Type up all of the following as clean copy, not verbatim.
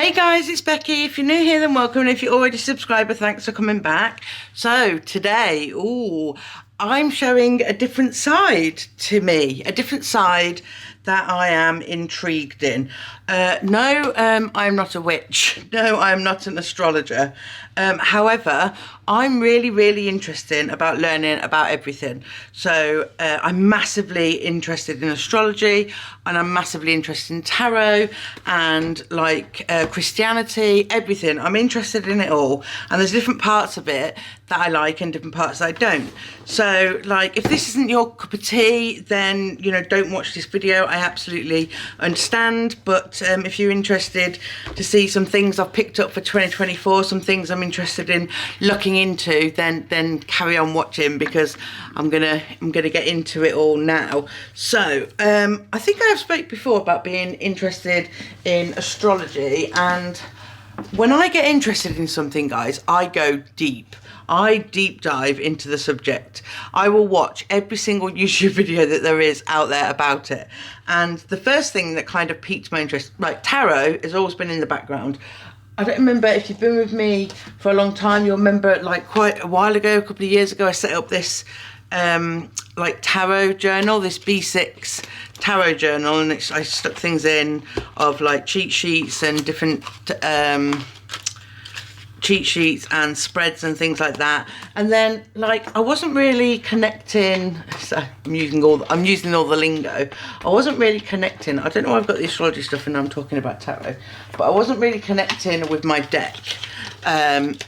Hey guys, it's Becky. If you're new here, then welcome, and if you're already a subscriber, thanks for coming back. So today, I'm showing a different side to me, a different side that I am intrigued in. No, I'm not a witch. No, I'm not an astrologer. However, I'm really interested about learning about everything. So I'm massively interested in astrology, and I'm massively interested in tarot and like Christianity, everything. I'm interested in it all, and there's different parts of it that I like and different parts that I don't. So like, if this isn't your cup of tea, then you know, don't watch this video. I absolutely understand, but if you're interested to see some things I've picked up for 2024, some things I'm interested in looking into, then carry on watching, because I'm gonna get into it all now. So I think I've spoke before about being interested in astrology, and when I get interested in something, guys, I go deep. I deep dive into the subject. I will watch every single YouTube video that there is out there about it. And the first thing that kind of piqued my interest, like tarot, has always been in the background. I don't remember, if you've been with me for a long time, you'll remember like quite a while ago, a couple of years ago, I set up this like tarot journal, this B6 tarot journal, and I stuck things in of like cheat sheets and different cheat sheets and spreads and things like that. And then like, I wasn't really connecting, so I'm using all the lingo. I wasn't really connecting. I don't know why I've got the astrology stuff and I'm talking about tarot, but I wasn't really connecting with my deck,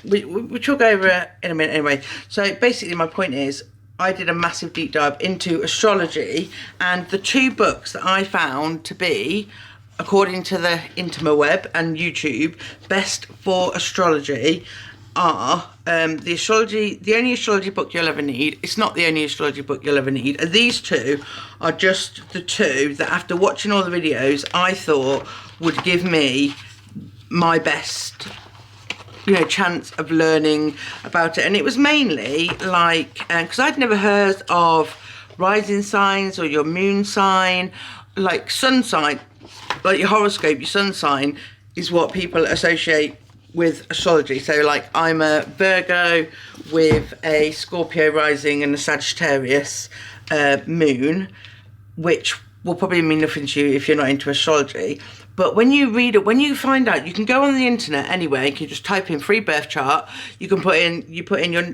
which we'll go over in a minute anyway. So basically my point is, I did a massive deep dive into astrology, and the two books that I found to be, according to the interweb and YouTube, best for astrology are the only astrology book you'll ever need. It's not the only astrology book you'll ever need. These two are just the two that, after watching all the videos, I thought would give me my best, you know, chance of learning about it. And it was mainly like, because I'd never heard of rising signs or your moon sign, like sun sign. Like your horoscope, your sun sign is what people associate with astrology. So like, I'm a Virgo with a Scorpio rising and a Sagittarius moon, which will probably mean nothing to you if you're not into astrology. But when you read it, when you find out, you can go on the internet anyway, you can just type in free birth chart. You can put in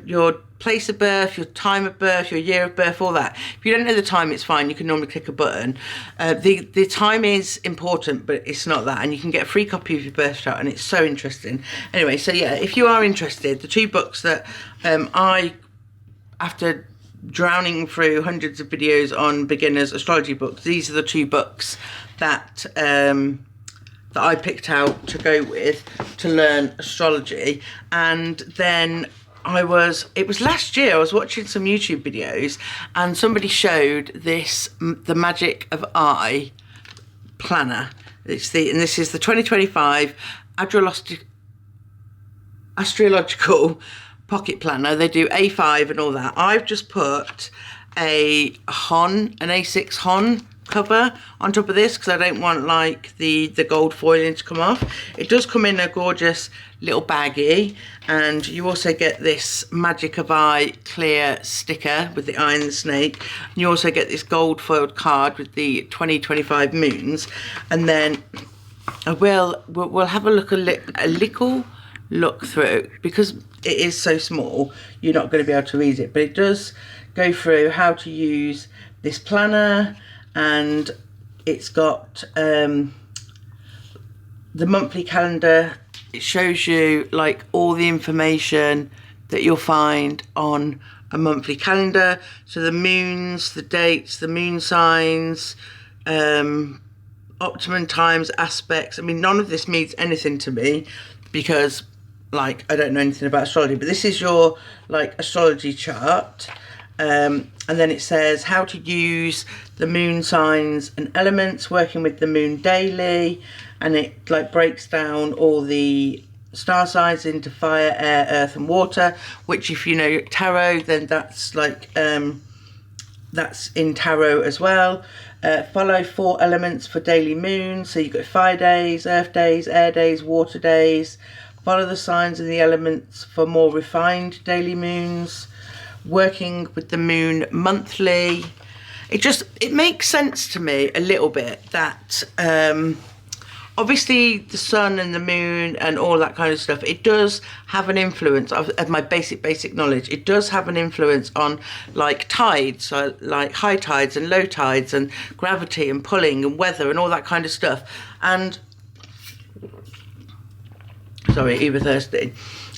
your place of birth, your time of birth, your year of birth, all that. If you don't know the time, it's fine. You can normally click a button. The time is important, but it's not that. And you can get a free copy of your birth chart, and it's so interesting. Anyway, so yeah, if you are interested, the two books that after drowning through hundreds of videos on beginners astrology books, these are the two books that I picked out to go with to learn astrology. And then it was last year, I was watching some YouTube videos, and somebody showed this, the Magic of I planner. And this is the 2025 astrological pocket planner. They do A5 and all that. I've just put an A6 Hon cover on top of this, because I don't want like the gold foiling to come off. It does come in a gorgeous little baggie, and you also get this Magic of I clear sticker with the eye and the snake, and you also get this gold foiled card with the 2025 moons. And then we'll have a little look through, because it is so small you're not going to be able to read it, but it does go through how to use this planner. And it's got the monthly calendar. It shows you like all the information that you'll find on a monthly calendar. So the moons, the dates, the moon signs, optimum times, aspects. I mean, none of this means anything to me, because like, I don't know anything about astrology, but this is your like astrology chart. And then it says how to use the moon signs and elements, working with the moon daily, and it like breaks down all the star signs into fire, air, earth and water, which if you know tarot, then that's like that's in tarot as well. Follow 4 elements for daily moon. So you've got fire days, earth days, air days, water days. Follow the signs and the elements for more refined daily moons. Working with the moon monthly. It makes sense to me a little bit that obviously the sun and the moon and all that kind of stuff, it does have an influence of my basic knowledge. It does have an influence on like tides, so like high tides and low tides and gravity and pulling and weather and all that kind of stuff. And sorry, uber thirsty.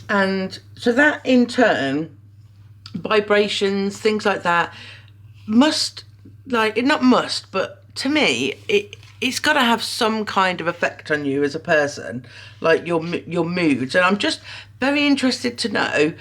And so that in turn, vibrations, things like that must, like, not must, but to me, it's got to have some kind of effect on you as a person, like your moods. And I'm just very interested to know,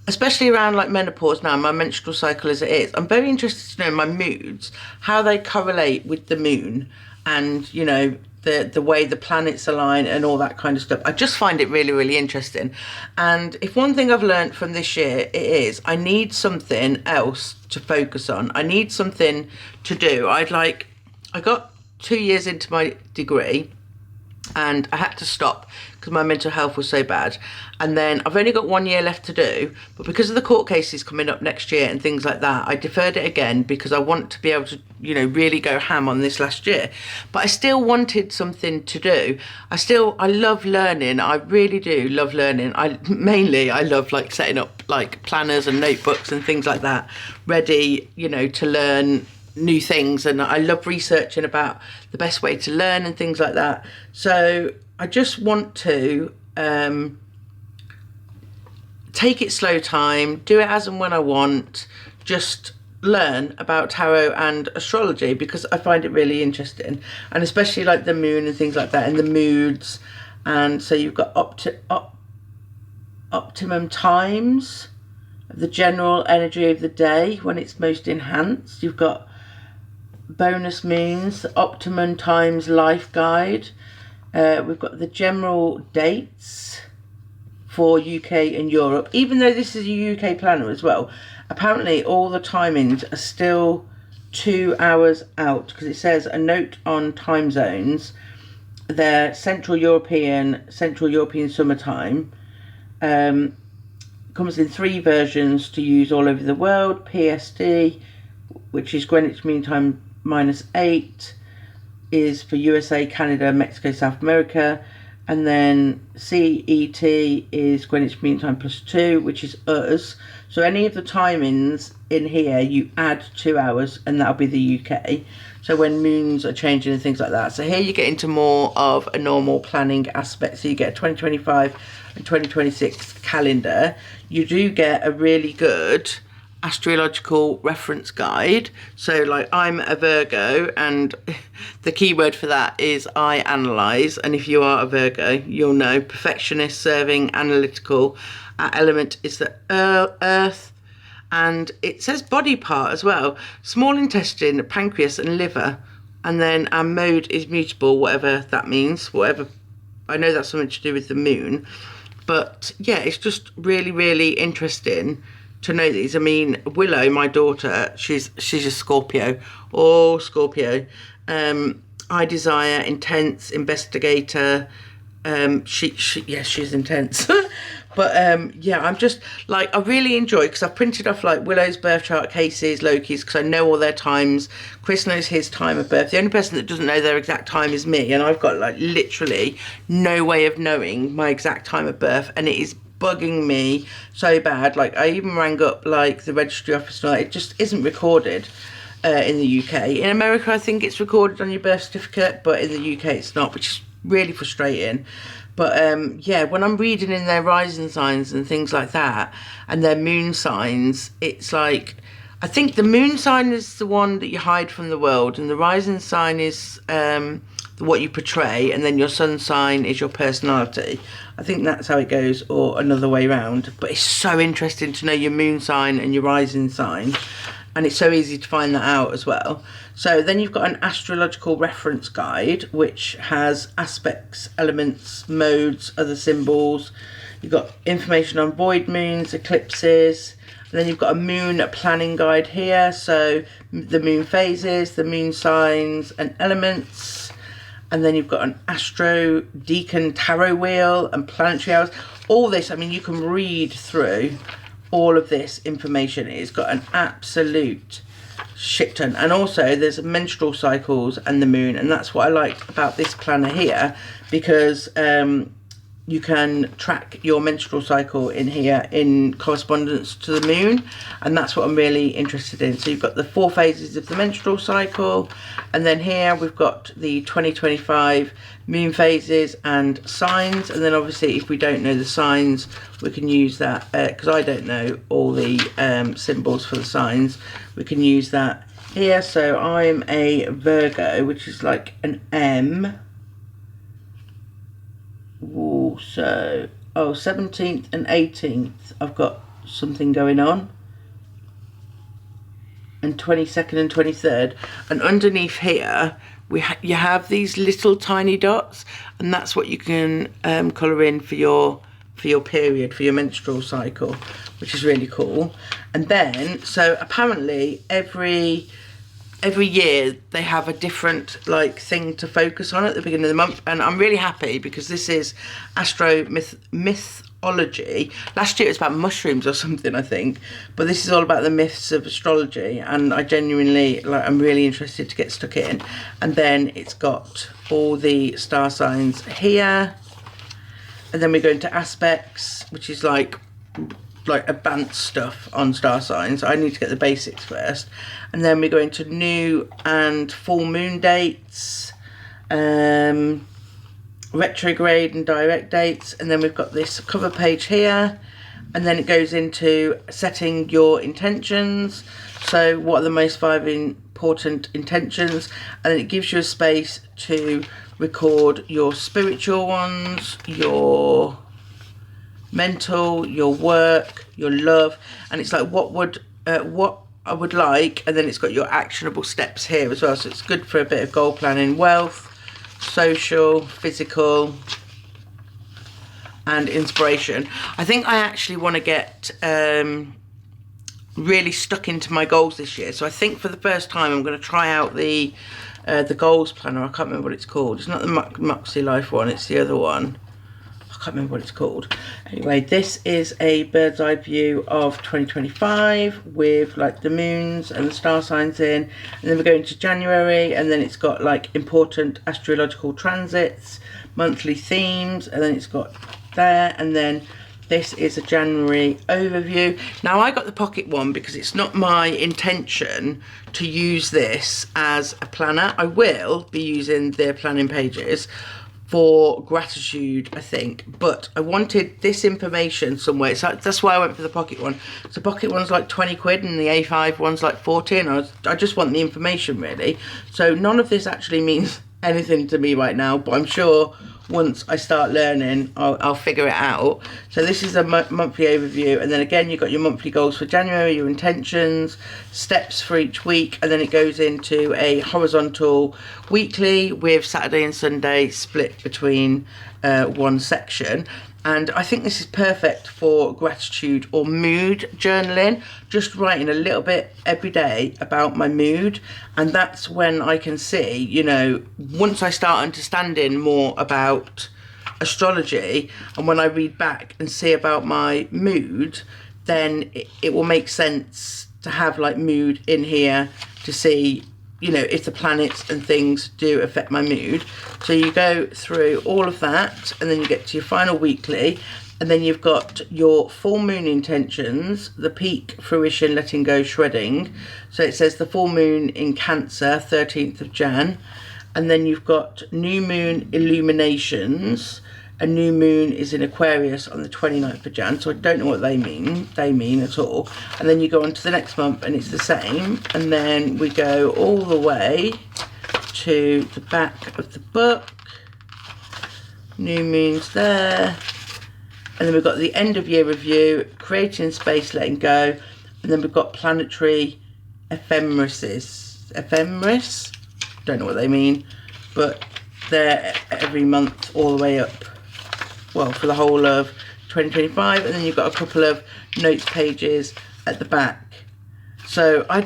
especially around like menopause now, my menstrual cycle as it is, I'm very interested to know my moods, how they correlate with the moon and, you know, the way the planets align and all that kind of stuff. I just find it really, really interesting. And if one thing I've learned from this year, it is I need something else to focus on. I need something to do. I got 2 years into my degree and I had to stop because my mental health was so bad. And then I've only got 1 year left to do, but because of the court cases coming up next year and things like that, I deferred it again because I want to be able to, you know, really go ham on this last year. But I still wanted something to do. I love learning. I really do love learning. I love like setting up like planners and notebooks and things like that, ready, you know, to learn new things. And I love researching about the best way to learn and things like that. So I just want to take it slow time, do it as and when I want, just learn about tarot and astrology because I find it really interesting, and especially like the moon and things like that and the moods. And so you've got optimum times, the general energy of the day when it's most enhanced. You've got bonus moons, the optimum times life guide. We've got the general dates for UK and Europe. Even though this is a UK planner as well, apparently all the timings are still 2 hours out because it says a note on time zones. They're Central European summertime. Comes in 3 versions to use all over the world. PST, which is Greenwich Mean Time -8, is for USA, Canada, Mexico, South America. And then CET is Greenwich Mean Time +2, which is us. So any of the timings in here, you add 2 hours and that'll be the UK. So when moons are changing and things like that. So here you get into more of a normal planning aspect. So you get a 2025 and 2026 calendar. You do get a really good astrological reference guide. So like I'm a Virgo and the key word for that is I analyze, and if you are a Virgo you'll know perfectionist, serving, analytical. Our element is the earth, and it says body part as well, small intestine, pancreas and liver. And then our mode is mutable, whatever that means, whatever. I know that's something to do with the moon, but yeah, it's just really, really interesting to know these. I mean, Willow, my daughter, she's a Scorpio. Oh, Scorpio. I desire, intense, investigator. Yes, she's intense. But yeah, I'm just like, I really enjoy, because I've printed off like Willow's birth chart cases, Loki's, because I know all their times. Chris knows his time of birth. The only person that doesn't know their exact time is me, and I've got like literally no way of knowing my exact time of birth, and it is bugging me so bad. Like I even rang up like the registry office, and it just isn't recorded in the UK. In America I think it's recorded on your birth certificate, but in the UK it's not, which is really frustrating. But yeah, when I'm reading in their rising signs and things like that, and their moon signs, it's like, I think the moon sign is the one that you hide from the world, and the rising sign is what you portray, and then your sun sign is your personality. I think that's how it goes, or another way around. But it's so interesting to know your moon sign and your rising sign. and it's so easy to find that out as well. So then you've got an astrological reference guide, which has aspects, elements, modes, other symbols. You've got information on void moons, eclipses, and then you've got a moon planning guide here, so the moon phases, the moon signs and elements. And then you've got an astro decan tarot wheel and planetary hours. All this, I mean, you can read through all of this information. It's got an absolute shit ton. And also there's menstrual cycles and the moon, and that's what I like about this planner here, because you can track your menstrual cycle in here in correspondence to the moon, and that's what I'm really interested in. So you've got the 4 phases of the menstrual cycle, and then here we've got the 2025 moon phases and signs. And then obviously if we don't know the signs, we can use that, because I don't know all the symbols for the signs, we can use that here. So I'm a Virgo, which is like an M. Ooh, so 17th and 18th I've got something going on, and 22nd and 23rd, and underneath here you have these little tiny dots, and that's what you can colour in for your period, for your menstrual cycle, which is really cool. And then so apparently every year they have a different like thing to focus on at the beginning of the month, and I'm really happy because this is mythology. Last year it was about mushrooms or something, I think, but this is all about the myths of astrology, and I genuinely I'm really interested to get stuck in. And then it's got all the star signs here, and then we go into aspects, which is like advanced stuff on star signs. I need to get the basics first, and then we go into new and full moon dates, retrograde and direct dates, and then we've got this cover page here, and then it goes into setting your intentions. So what are the most 5 important intentions, and then it gives you a space to record your spiritual ones, your mental, your work, your love, and it's like what I would like, and then it's got your actionable steps here as well. So it's good for a bit of goal planning, wealth, social, physical, and inspiration. I think I actually want to get really stuck into my goals this year. So I think for the first time I'm going to try out the goals planner. I can't remember what it's called. It's not the Muxy Life one, it's the other one. I can't remember what it's called. Anyway, this is a bird's eye view of 2025 with like the moons and the star signs in, and then we're going to January, and then it's got like important astrological transits, monthly themes, and then it's got there, and then this is a January overview. Now I got the pocket one because it's not my intention to use this as a planner. I will be using their planning pages for gratitude, I think, but I wanted this information somewhere, so that's why I went for the pocket one. So pocket one's like 20 quid and the A5 one's like 40, and I just want the information really. So none of this actually means anything to me right now, but I'm sure once I start learning I'll figure it out. So this is a monthly overview, and then again you've got your monthly goals for January, your intentions, steps for each week, and then it goes into a horizontal weekly with Saturday and Sunday split between one section. And I think this is perfect for gratitude or mood journaling, just writing a little bit every day about my mood. And that's when I can see, you know, once I start understanding more about astrology, and when I read back and see about my mood, then it will make sense to have like mood in here to see, you know, if the planets and things do affect my mood. So you go through all of that, and then you get to your final weekly, and then you've got your full moon intentions, the peak, fruition, letting go, shredding. So it says the full moon in Cancer, 13th of Jan, and then you've got new moon illuminations. A new moon is in Aquarius on the 29th of Jan, so I don't know what they mean at all. And then you go on to the next month and it's the same, and then we go all the way to the back of the book. New moons there, and then we've got the end of year review, creating space, letting go, and then we've got planetary ephemeris, don't know what they mean, but they're every month all the way up, well, for the whole of 2025, and then you've got a couple of notes pages at the back. So I'm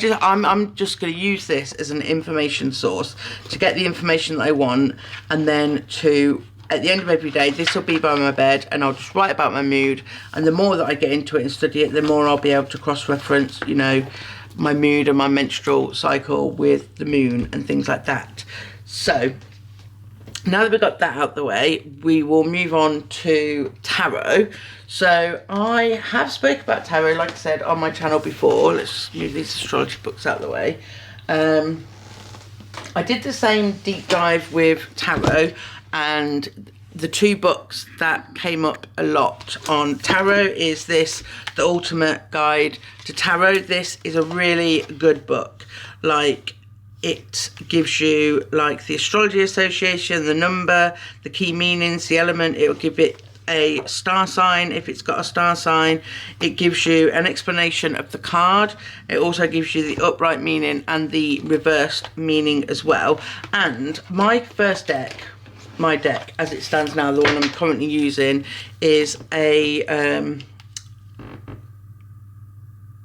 just going to use this as an information source to get the information that I want, and then to, at the end of every day, this will be by my bed, and I'll just write about my mood, and the more that I get into it and study it, the more I'll be able to cross-reference, you know, my mood and my menstrual cycle with the moon and things like that. So now that we've got that out the way, we will move on to tarot. So I have spoke about tarot, like I said, on my channel before. Let's move these astrology books out of the way. I did the same deep dive with tarot, and the two books that came up a lot on tarot is this, The Ultimate Guide to Tarot. This is a really good book. Like, it gives you like the Astrology Association, the number, the key meanings, the element. It will give it a star sign if it's got a star sign. It gives you an explanation of the card. It also gives you the upright meaning and the reversed meaning as well. And my first deck, my deck as it stands now, the one I'm currently using, is a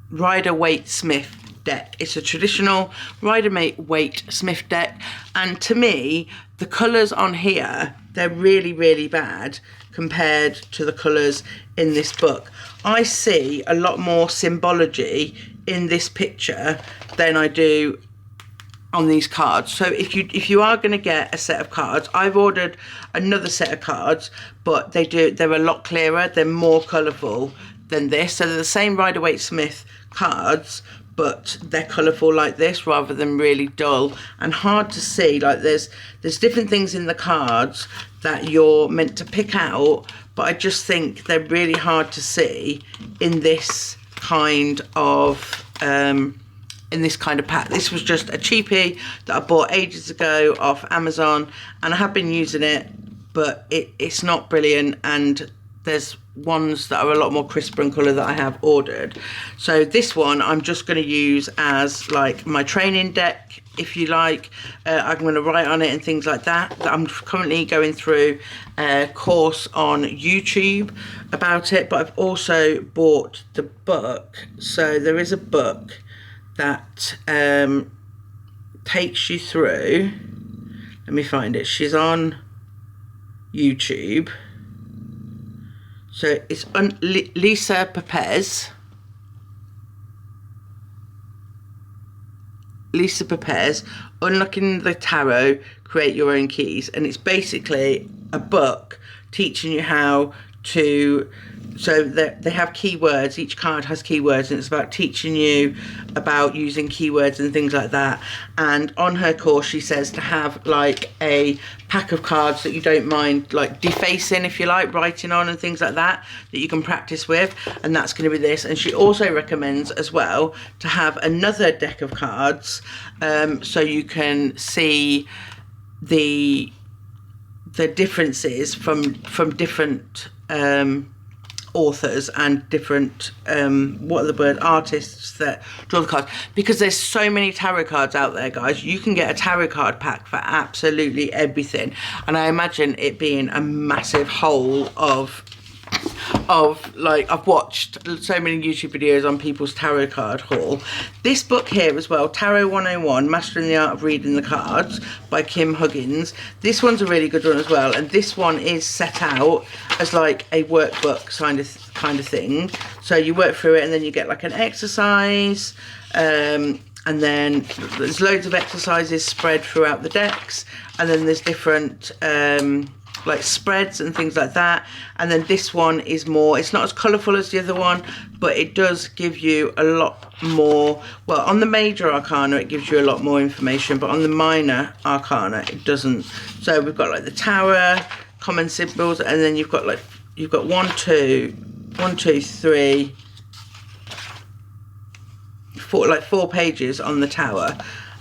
Rider-Waite-Smith deck. It's a traditional Rider-Waite-Smith deck, and to me the colours on here, they're really, really bad compared to the colours in this book. I see a lot more symbology in this picture than I do on these cards. So if you are going to get a set of cards, I've ordered another set of cards, but they're a lot clearer, they're more colourful than this. So they're the same Rider-Waite-Smith cards, but they're colourful like this rather than really dull and hard to see. Like there's different things in the cards that you're meant to pick out, but I just think they're really hard to see in this kind of pack. This was just a cheapie that I bought ages ago off Amazon, and I have been using it, but it's not brilliant, and there's ones that are a lot more crisper in colour that I have ordered. So this one I'm just going to use as like my training deck, if you like. I'm going to write on it and things like that. I'm currently going through a course on YouTube about it, but I've also bought the book. So there is a book that takes you through, let me find it, she's on YouTube, so it's Lisa Paperie, Unlocking the Tarot, Create Your Own Keys, and it's basically a book teaching you how to, so they have keywords, each card has keywords, and it's about teaching you about using keywords and things like that. And on her course she says to have like a pack of cards that you don't mind like defacing, if you like, writing on and things like that, that you can practice with, and that's going to be this. And she also recommends as well to have another deck of cards, so you can see the differences from different authors and different artists that draw the cards, because there's so many tarot cards out there, guys. You can get a tarot card pack for absolutely everything, and I imagine it being a massive hole of like, I've watched so many YouTube videos on people's tarot card haul. This book here as well, Tarot 101, Mastering the Art of Reading the Cards by Kim Huggins. This one's a really good one as well, and this one is set out as like a workbook kind of thing. So you work through it and then you get like an exercise, and then there's loads of exercises spread throughout the decks, and then there's different like spreads and things like that. And then this one is more, it's not as colourful as the other one, but it does give you a lot more. Well, on the major arcana it gives you a lot more information, but on the minor arcana it doesn't. So we've got like the tower, common symbols, and then you've got 1, 2, 3, 4, like 4 pages on the tower,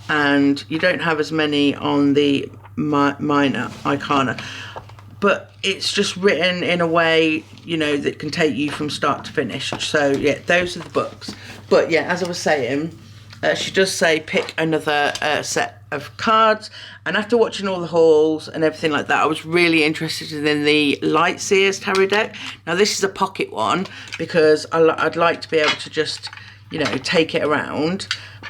and you don't have as many on the minor arcana. But it's just written in a way, you know, that can take you from start to finish. So yeah, those are the books. But yeah, as I was saying, she does say pick another set of cards, and after watching all the hauls and everything like that, I was really interested in the Lightseers tarot deck. Now this is a pocket one because I'd like to be able to just, you know, take it around,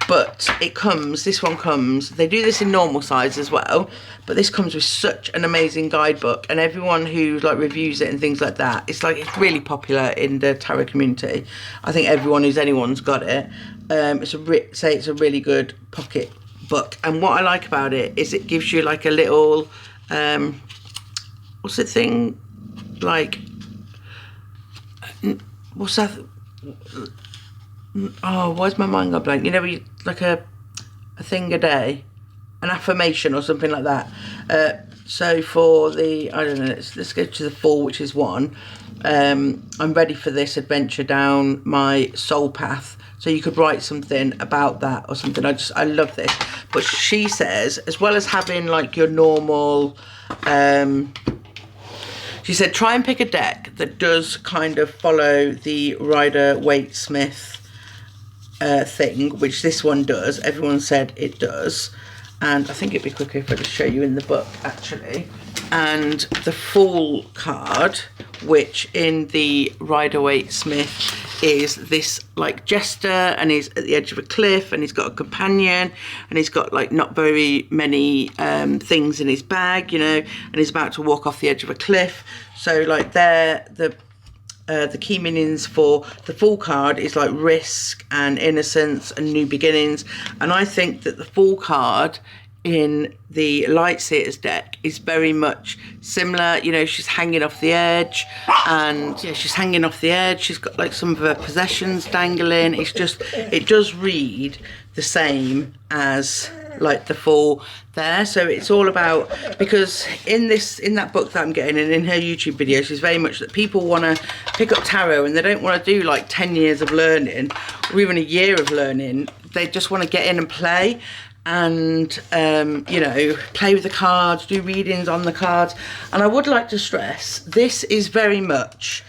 but it comes, this one comes, they do this in normal size as well, but this comes with such an amazing guidebook, and everyone who like reviews it and things like that, it's like, it's really popular in the tarot community. I think anyone's got it. It's a really good pocket book, and what I like about it is it gives you like a little what's the thing, like, what's that, oh, why's my mind gone blank? You know, like a thing a day, an affirmation or something like that. So for the, I don't know, let's go to the 4, which is 1. I'm ready for this adventure down my soul path. So you could write something about that or something. I love this. But she says, as well as having like your normal, she said, try and pick a deck that does kind of follow the Rider-Waite-Smith thing, which this one does. Everyone said it does. And I think it'd be quicker if I just show you in the book, actually. And the Fool card, which in the Rider-Waite-Smith is this like jester, and he's at the edge of a cliff, and he's got a companion, and he's got like not very many things in his bag, you know, and he's about to walk off the edge of a cliff. So like the key meanings for the Fool card is like risk and innocence and new beginnings, and I think that the Fool card in the Lightseers deck is very much similar. You know, she's hanging off the edge, and yeah, she's hanging off the edge, she's got like some of her possessions dangling. It's just, it does read the same as like the Fool there. So it's all about, because in that book that I'm getting, and in her YouTube videos, is very much that people want to pick up tarot and they don't want to do like 10 years of learning or even a year of learning. They just want to get in and play, and you know, play with the cards, do readings on the cards. And I would like to stress, this is very much,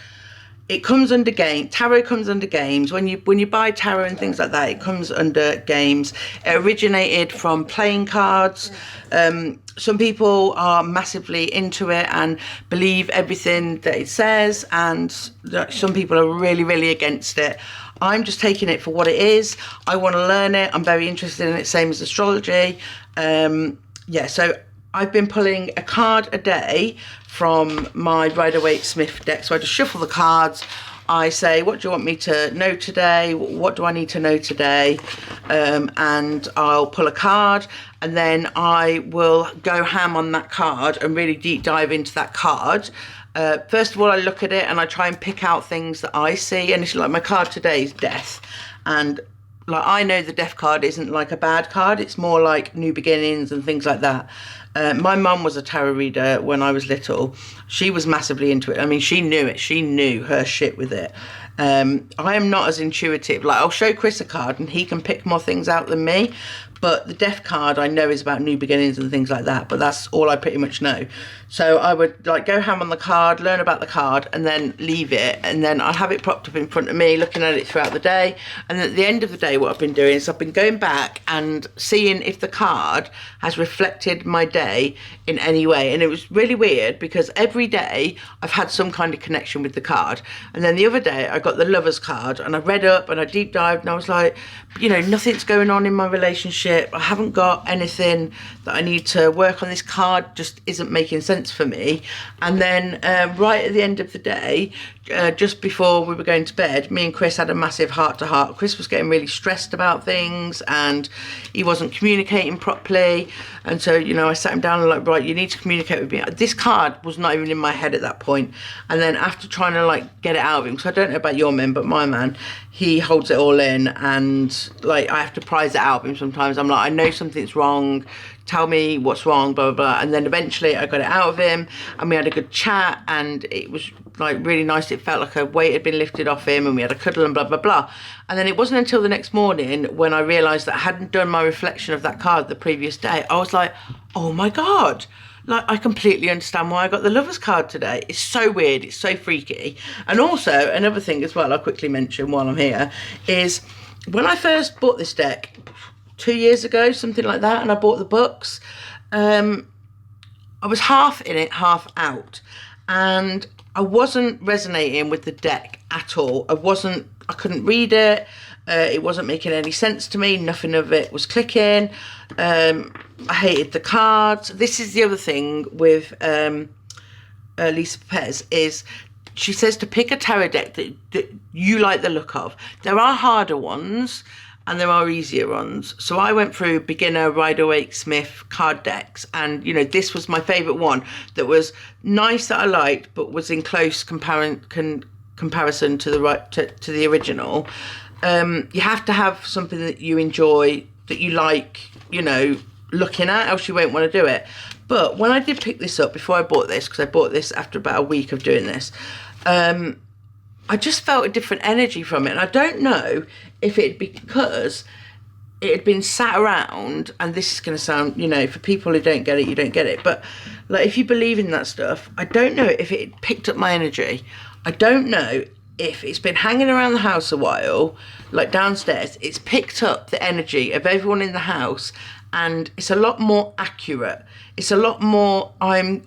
it comes under game. Tarot comes under games. When you buy tarot and things like that, it comes under games. It originated from playing cards. Some people are massively into it and believe everything that it says, and some people are really, really against it. I'm just taking it for what it is. I want to learn it. I'm very interested in it, same as astrology. Yeah, so I've been pulling a card a day from my Rider-Waite-Smith deck. So I just shuffle the cards. I say, what do you want me to know today? What do I need to know today? And I'll pull a card, and then I will go ham on that card and really deep dive into that card. First of all, I look at it and I try and pick out things that I see. And it's like, my card today is death. And like, I know the death card isn't like a bad card. It's more like new beginnings and things like that. My mum was a tarot reader when I was little. She was massively into it. I mean, she knew it. She knew her shit with it. I am not as intuitive. Like, I'll show Chris a card and he can pick more things out than me. But the death card I know is about new beginnings and things like that. But that's all I pretty much know. So I would like go ham on the card, learn about the card, and then leave it. And then I'll have it propped up in front of me, looking at it throughout the day. And at the end of the day, what I've been doing is I've been going back and seeing if the card has reflected my day in any way. And it was really weird because every day I've had some kind of connection with the card. And then the other day I got the Lovers card, and I read up and I deep dived, and I was like, you know, nothing's going on in my relationship. I haven't got anything that I need to work on. This card just isn't making sense for me. And then right at the end of the day, just before we were going to bed, me and Chris had a massive heart-to-heart. Chris was getting really stressed about things, and he wasn't communicating properly. And so, you know, I sat him down and like, right, you need to communicate with me. This card was not even in my head at that point. And then after trying to like get it out of him, because I don't know about your man, but my man, he holds it all in, and like I have to prise it out of him sometimes. I'm like, I know something's wrong, tell me what's wrong, blah, blah, blah. And then eventually I got it out of him, and we had a good chat, and it was like really nice. It felt like a weight had been lifted off him, and we had a cuddle and blah, blah, blah. And then it wasn't until the next morning when I realised that I hadn't done my reflection of that card the previous day. I was like, oh my God. Like, I completely understand why I got the Lovers card today. It's so weird. It's so freaky. And also, another thing as well, I'll quickly mention while I'm here, is when I first bought this deck 2 years ago, something like that, and I bought the books, I was half in it, half out, and I wasn't resonating with the deck at all. I couldn't read it. It wasn't making any sense to me. Nothing of it was clicking. I hated the cards. This is the other thing with Lisa Perez, is she says to pick a tarot deck that you like the look of. There are harder ones and there are easier ones. So I went through beginner, Rider-Waite-Smith card decks, and you know, this was my favourite one that was nice, that I liked, but was in close comparison to the original. You have to have something that you enjoy, that you like, you know, looking at, else you won't want to do it. But when I did pick this up before I bought this, because I bought this after about a week of doing this, I just felt a different energy from it. And I don't know if it because it had been sat around, and this is going to sound, you know, for people who don't get it, you don't get it. But like, if you believe in that stuff, I don't know if it picked up my energy. I don't know if it's been hanging around the house a while, like downstairs, it's picked up the energy of everyone in the house, and it's a lot more accurate. It's a lot more, I'm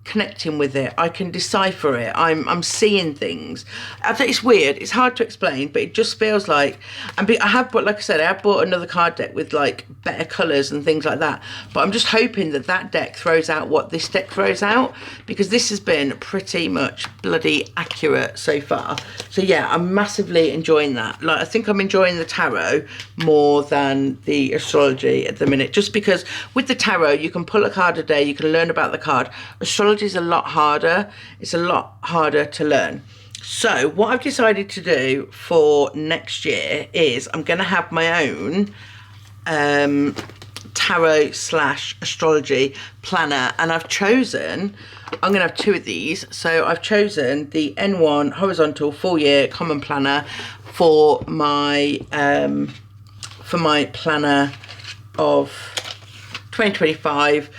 connecting with it. I can decipher it. I'm seeing things. It's weird. It's hard to explain, but it just feels like, I have bought, like I said, I have bought another card deck with like better colours and things like that. But I'm just hoping that that deck throws out what this deck throws out, because this has been pretty much bloody accurate so far. So yeah, I'm massively enjoying that. Like, I think I'm enjoying the tarot more than the astrology at the minute, just because with the tarot you can pull a card a day, you can learn about the card. Astrology is a lot harder. It's a lot harder to learn. So what I've decided to do for next year is I'm going to have my own tarot / astrology planner, and I'm going to have two of these. So I've chosen the N1 horizontal full year common planner for my planner of 2025,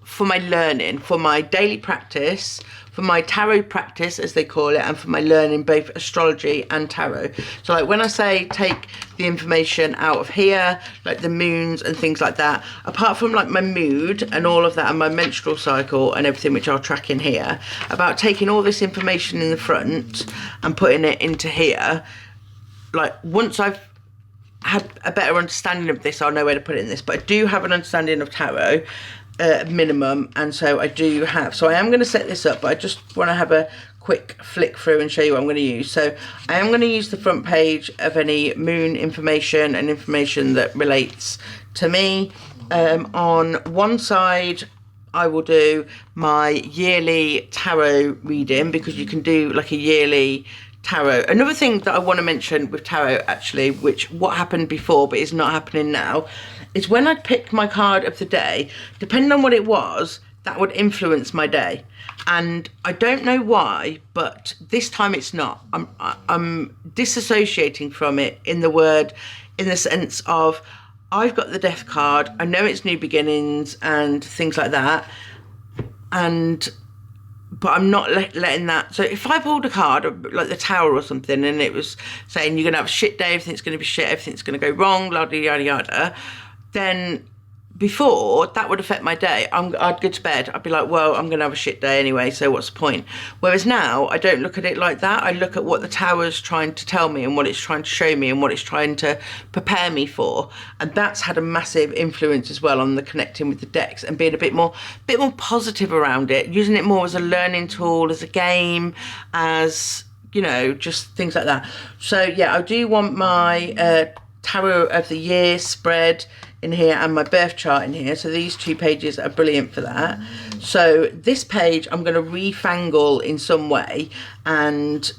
for my learning, for my daily practice, for my tarot practice, as they call it, and for my learning both astrology and tarot. So like when I say take the information out of here, like the moons and things like that, apart from like my mood and all of that and my menstrual cycle and everything, which I'll track in here, about taking all this information in the front and putting it into here, like once I've had a better understanding of this, I'll know where to put it in this. But I do have an understanding of tarot, minimum, and so I am going to set this up, but I just want to have a quick flick through and show you what I'm going to use. So I am going to use the front page of any moon information and information that relates to me. On one side I will do my yearly tarot reading, because you can do like a yearly tarot. Another thing that I want to mention with tarot, actually, what happened before but is not happening now, is when I picked my card of the day, depending on what it was, that would influence my day. And I don't know why, but this time it's not. I'm disassociating from it in the sense of, I've got the death card, I know it's new beginnings and things like that, but I'm not letting that. So if I pulled a card like the Tower or something, and it was saying you're going to have a shit day, everything's going to be shit, everything's going to go wrong, yada yada yada, then before that would affect my day. I'd go to bed, I'd be like, well, I'm going to have a shit day anyway, so what's the point? Whereas now I don't look at it like that. I look at what the Tower's trying to tell me and what it's trying to show me and what it's trying to prepare me for, and that's had a massive influence as well on the connecting with the decks and being a bit more positive around it, using it more as a learning tool, as a game, as, you know, just things like that. So yeah, I do want my tarot of the year spread in here and my birth chart in here, so these two pages are brilliant for that. So this page I'm going to refangle in some way, and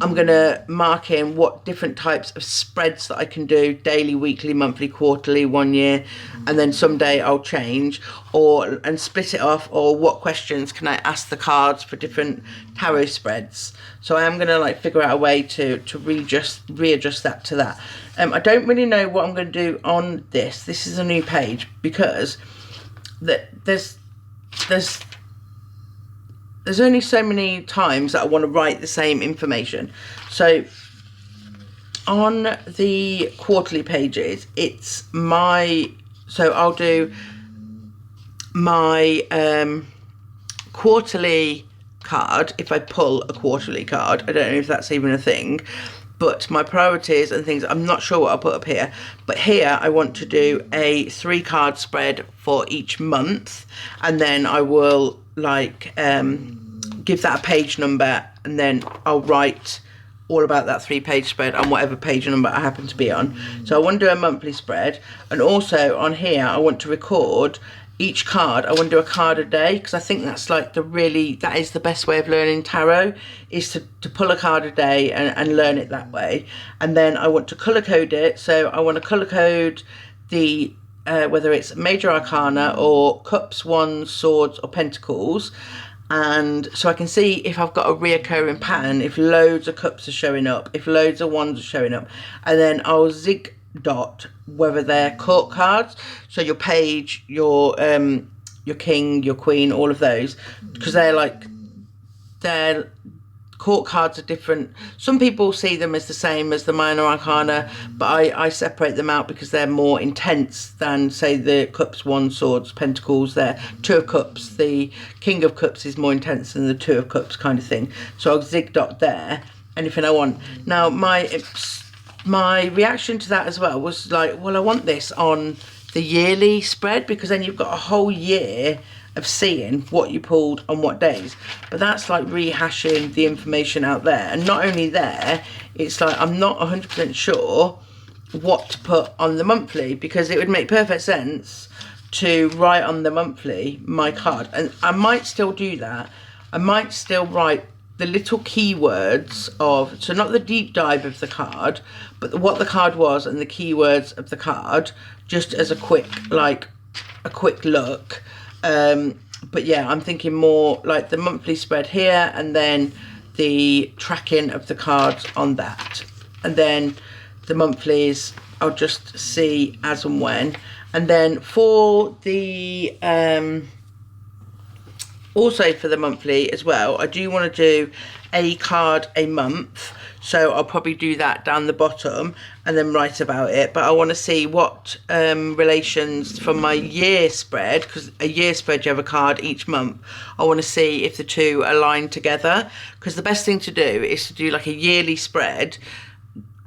I'm going to mark in what different types of spreads that I can do: daily, weekly, monthly, quarterly, 1 year, and then someday I'll change and split it off, or what questions can I ask the cards for different tarot spreads. So I am going to like figure out a way to readjust that to that. I don't really know what I'm going to do on this. This is a new page, because there's only so many times that I want to write the same information. So on the quarterly pages, it's my, so I'll do my quarterly card if I pull a quarterly card. I don't know if that's even a thing, but my priorities and things, I'm not sure what I'll put up here, but here I want to do a 3 card spread for each month, and then I will like give that a page number, and then I'll write all about that 3-page spread on whatever page number I happen to be on. So I want to do a monthly spread, and also on here I want to record each card. I want to do a card a day, because I think that's like that is the best way of learning tarot, is to pull a card a day and learn it that way. And then I want to colour code it, so I want to colour code the whether it's major arcana or cups, wands, swords or pentacles, and so I can see if I've got a reoccurring pattern, if loads of cups are showing up, if loads of wands are showing up, and then I'll zig dot whether they're court cards, so your page, your king, your queen, all of those, because they're court cards are different. Some people see them as the same as the minor arcana, but I separate them out because they're more intense than, say, the cups, wands, swords, pentacles. They're 2 of cups. The king of cups is more intense than the 2 of cups kind of thing. So I'll zig dot there anything I want. Now my reaction to that as well was like, well, I want this on the yearly spread, because then you've got a whole year of seeing what you pulled on what days. But that's like rehashing the information out there. And not only there, it's like I'm not 100% sure what to put on the monthly, because it would make perfect sense to write on the monthly my card. And I might still do that. I might still write the little keywords of, so not the deep dive of the card, but what the card was and the keywords of the card, just as a quick look. But yeah, I'm thinking more like the monthly spread here, and then the tracking of the cards on that, and then the monthlies I'll just see as and when. And then for the also for the monthly as well, I do want to do a card a month, so I'll probably do that down the bottom and then write about it. But I want to see what relations from my year spread, because a year spread you have a card each month. I want to see if the two align together, because the best thing to do is to do like a yearly spread,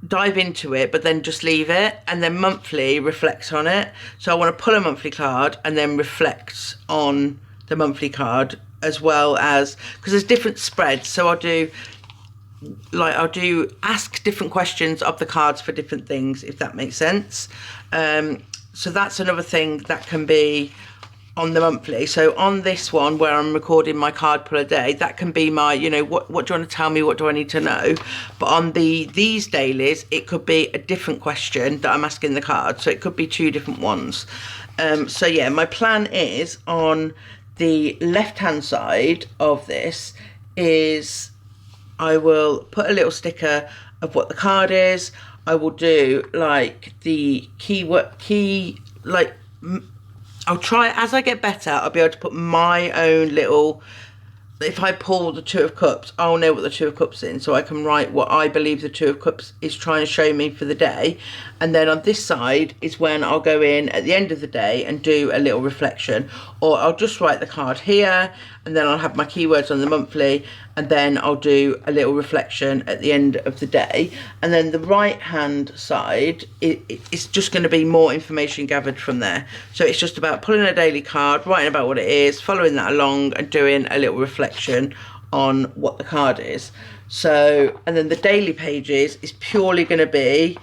dive into it, but then just leave it, and then monthly reflect on it. So I want to pull a monthly card and then reflect on the monthly card, as well as, because there's different spreads, so I'll do ask different questions of the cards for different things, if that makes sense. So that's another thing that can be on the monthly. So on this one where I'm recording my card pull a day, that can be my, you know, what do you want to tell me, what do I need to know? But on these dailies, it could be a different question that I'm asking the card, so it could be 2 different ones. So yeah, my plan is on the left hand side of this is I will put a little sticker of what the card is. I will do like the I'll try, as I get better, I'll be able to put my own little, if I pull the 2 of cups, I'll know what the 2 of cups is in, so I can write what I believe the 2 of cups is trying to show me for the day. And then on this side is when I'll go in at the end of the day and do a little reflection, or I'll just write the card here, and then I'll have my keywords on the monthly, and then I'll do a little reflection at the end of the day. And then the right hand side, it's just going to be more information gathered from there. So it's just about pulling a daily card, writing about what it is, following that along, and doing a little reflection on what the card is. So, and then the daily pages is purely going to be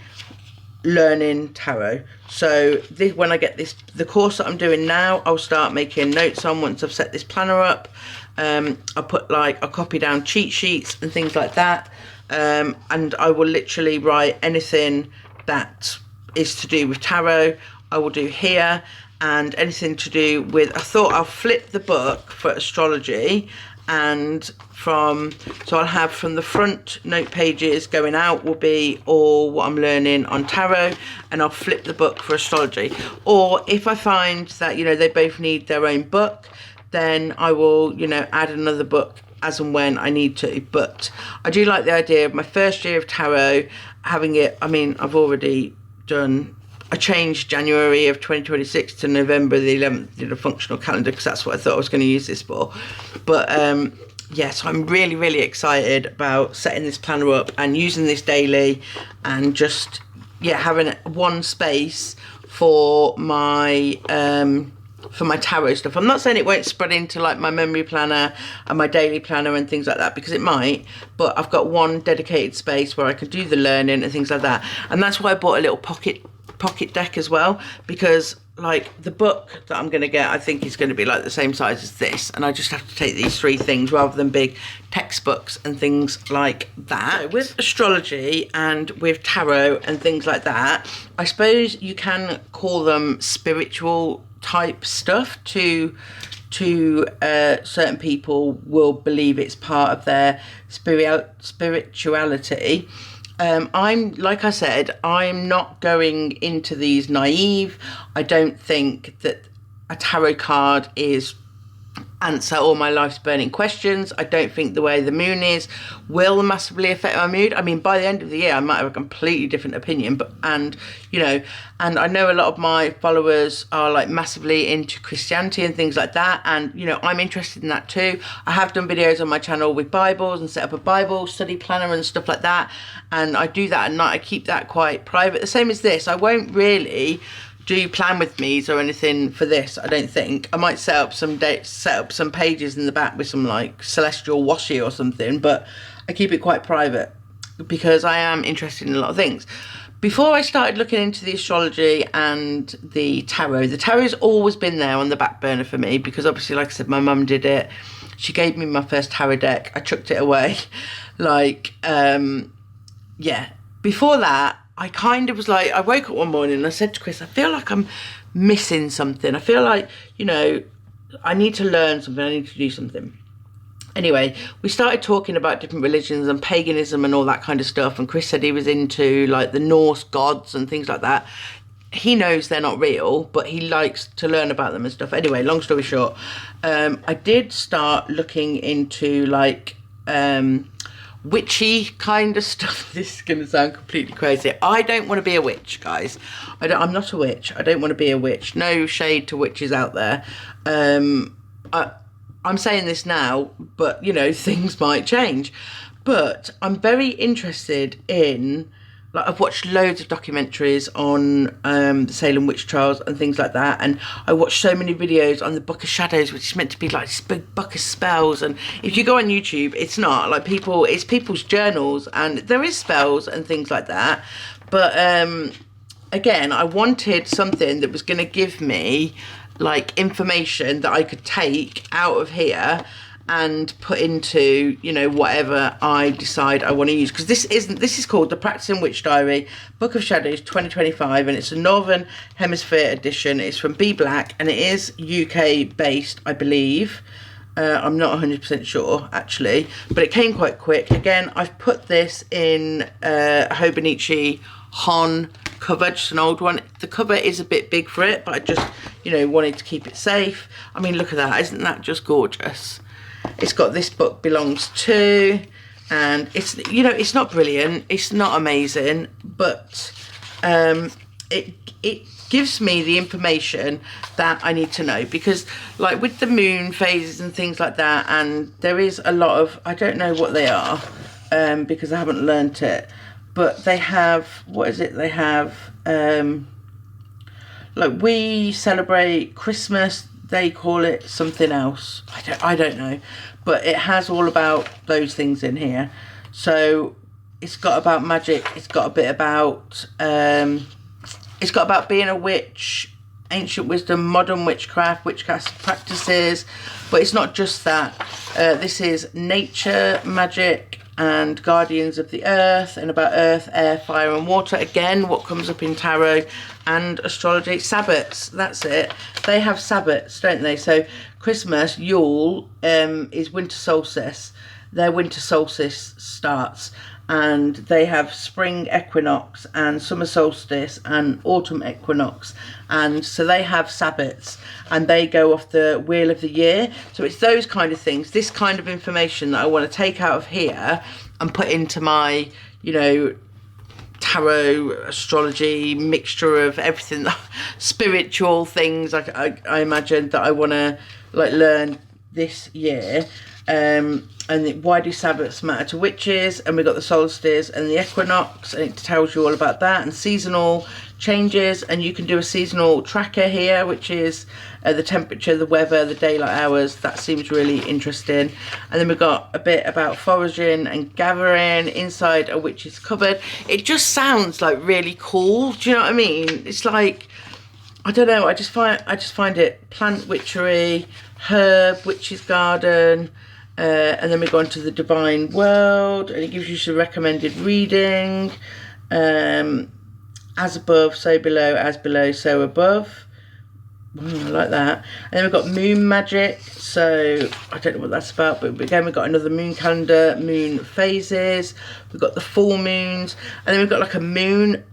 learning tarot. So this, when I get this, the course that I'm doing now, I'll start making notes on once I've set this planner up. I'll put I'll copy down cheat sheets and things like that, and I will literally write anything that is to do with tarot I will do here, and anything to do with, I thought I'll flip the book for astrology, and so I'll have from the front note pages going out will be all what I'm learning on tarot, and I'll flip the book for astrology. Or if I find that, you know, they both need their own book, then I will, you know, add another book as and when I need to. But I do like the idea of my first year of tarot, having it, I mean, I've already done, I changed January of 2026 to November the 11th, did a functional calendar because that's what I thought I was going to use this for. But yeah, so I'm really, really excited about setting this planner up and using this daily, and just, yeah, having one space for my tarot stuff. I'm not saying it won't spread into like my memory planner and my daily planner and things like that, because it might, but I've got one dedicated space where I can do the learning and things like that. And that's why I bought a little pocket deck as well, because like the book that I'm going to get, I think is going to be like the same size as this, and I just have to take these 3 things rather than big textbooks and things like that. So with astrology and with tarot and things like that, I suppose you can call them spiritual type stuff. To certain people will believe it's part of their spirituality. I'm, like I said, I'm not going into these naive. I don't think that a tarot card is answer all my life's burning questions. I don't think the way the moon is will massively affect my mood. I mean, by the end of the year, I might have a completely different opinion, but, and, you know, and I know a lot of my followers are like massively into Christianity and things like that. And, you know, I'm interested in that too. I have done videos on my channel with Bibles and set up a Bible study planner and stuff like that. And I do that at night. I keep that quite private. The same as this. I won't really do plan with me's or anything for this, I don't think. I might set up some dates, set up some pages in the back with some like celestial washi or something, but I keep it quite private because I am interested in a lot of things. Before I started looking into the astrology and the tarot's always been there on the back burner for me, because obviously, like I said, my mum did it. She gave me my first tarot deck. I chucked it away. Like, yeah. Before that, I kind of was like, I woke up one morning and I said to Chris, I feel like I'm missing something. I feel like, you know, I need to learn something. I need to do something. Anyway, we started talking about different religions and paganism and all that kind of stuff. And Chris said he was into like the Norse gods and things like that. He knows they're not real, but he likes to learn about them and stuff. Anyway, long story short, I did start looking into like witchy kind of stuff. This is going to sound completely crazy. I don't want to be a witch, guys. I'm not a witch. I don't want to be a witch. No shade to witches out there. I'm saying this now, but, you know, things might change. But I'm very interested in, like, I've watched loads of documentaries on the Salem witch trials and things like that, and I watched so many videos on the Book of Shadows, which is meant to be like this big book of spells. And if you go on YouTube, it's not like it's people's journals, and there is spells and things like that. But again, I wanted something that was going to give me like information that I could take out of here and put into, you know, whatever I decide I want to use. Because this is called the Practicing Witch Diary, Book of Shadows 2025, and it's a Northern Hemisphere edition. It's from B Black, and it is UK based, I believe. I'm not 100% sure, actually, but it came quite quick. Again, I've put this in a Hobonichi Hon cover, just an old one. The cover is a bit big for it, but I just, you know, wanted to keep it safe. I mean, look at that. Isn't that just gorgeous? It's got This Book Belongs To, and it's, you know, it's not brilliant, it's not amazing, but it gives me the information that I need to know, because like with the moon phases and things like that, and there is a lot of, I don't know what they are because I haven't learnt it, but they have, what is it, they have like we celebrate Christmas, they call it something else. I don't know, but it has all about those things in here. So it's got about magic. It's got a bit about it's got about being a witch, ancient wisdom, modern witchcraft practices. But it's not just that. This is nature, magic, and guardians of the earth, and about earth, air, fire and water. Again, what comes up in tarot and astrology. Sabbats, that's it. They have sabbats, don't they? So Christmas, Yule, is winter solstice. Their winter solstice starts, and they have spring equinox and summer solstice and autumn equinox, and so they have sabbats, and they go off the wheel of the year. So it's those kind of things, this kind of information that I want to take out of here and put into my, you know, tarot, astrology, mixture of everything, spiritual things I imagine that I want to like learn this year. And why do Sabbaths matter to witches, and we've got the solstice and the equinox, and it tells you all about that, and seasonal changes, and you can do a seasonal tracker here, which is the temperature, the weather, the daylight hours. That seems really interesting. And then we've got a bit about foraging and gathering inside a witch's cupboard. It just sounds like really cool, do you know what I mean? It's like, I don't know, I just find it plant witchery, herb, witch's garden. And then we go on to the divine world, and it gives you some recommended reading. As above, so below, as below, so above. I like that. And then we've got moon magic, so I don't know what that's about, but again we've got another moon calendar, moon phases, we've got the full moons, and then we've got like a mood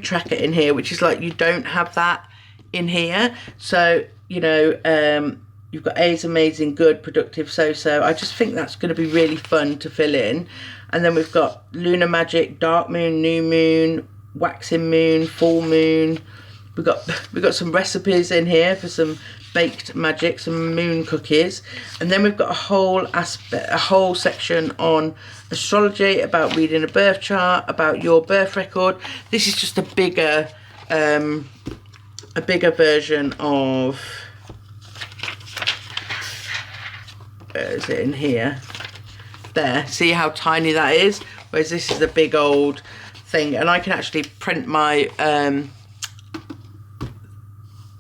tracker in here, which is like, you don't have that in here. So, you know, you've got A is amazing, good, productive, so-so. I just think that's going to be really fun to fill in. And then we've got lunar magic, dark moon, new moon, waxing moon, full moon. We've got some recipes in here for some baked magic, some moon cookies. And then we've got a whole section on astrology, about reading a birth chart, about your birth record. This is just a bigger version of, where is it in here? There, see how tiny that is? Whereas this is a big old thing, and I can actually print my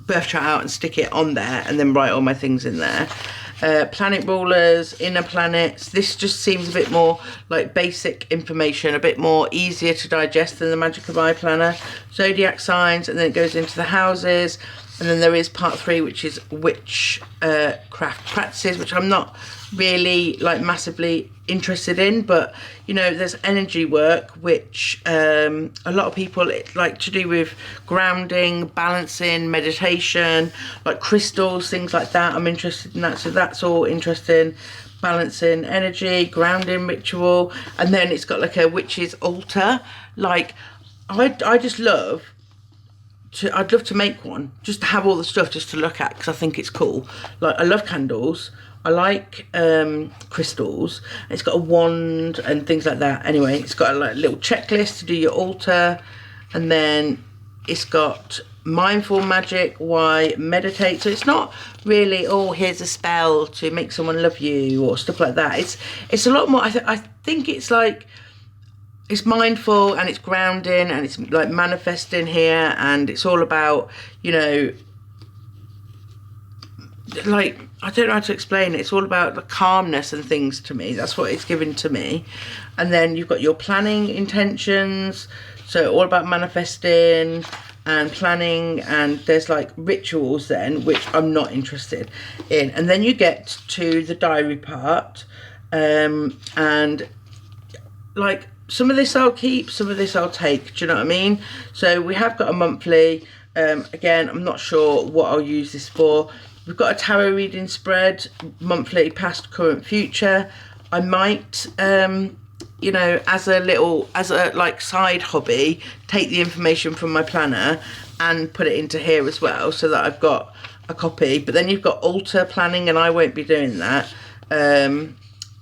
birth chart out and stick it on there, and then write all my things in there. Planet rulers, inner planets. This just seems a bit more like basic information, a bit more easier to digest than the Magic of Eye planner. Zodiac signs, and then it goes into the houses. And then there is part 3, which is witchcraft practices, which I'm not really like massively interested in, but you know, there's energy work, which a lot of people like to do with grounding, balancing, meditation, like crystals, things like that. I'm interested in that, so that's all interesting. Balancing energy, grounding ritual, and then it's got like a witch's altar. Like I just love to, I'd love to make one, just to have all the stuff just to look at, because I think it's cool. Like, I love candles, I like crystals. It's got a wand and things like that. Anyway, it's got a like, little checklist to do your altar, and then it's got mindful magic, why meditate. So it's not really, oh, here's a spell to make someone love you or stuff like that. It's a lot more, I think it's like, it's mindful and it's grounding and it's like manifesting here, and it's all about, you know, like, I don't know how to explain it. It's all about the calmness and things to me. That's what it's given to me. And then you've got your planning intentions, so all about manifesting and planning, and there's like rituals then, which I'm not interested in. And then you get to the diary part, and like, some of this I'll keep, some of this I'll take, do you know what I mean? So we have got a monthly, again, I'm not sure what I'll use this for. We've got a tarot reading spread, monthly, past, current, future. I might, you know, as a like side hobby, take the information from my planner and put it into here as well, so that I've got a copy. But then you've got altar planning, and I won't be doing that.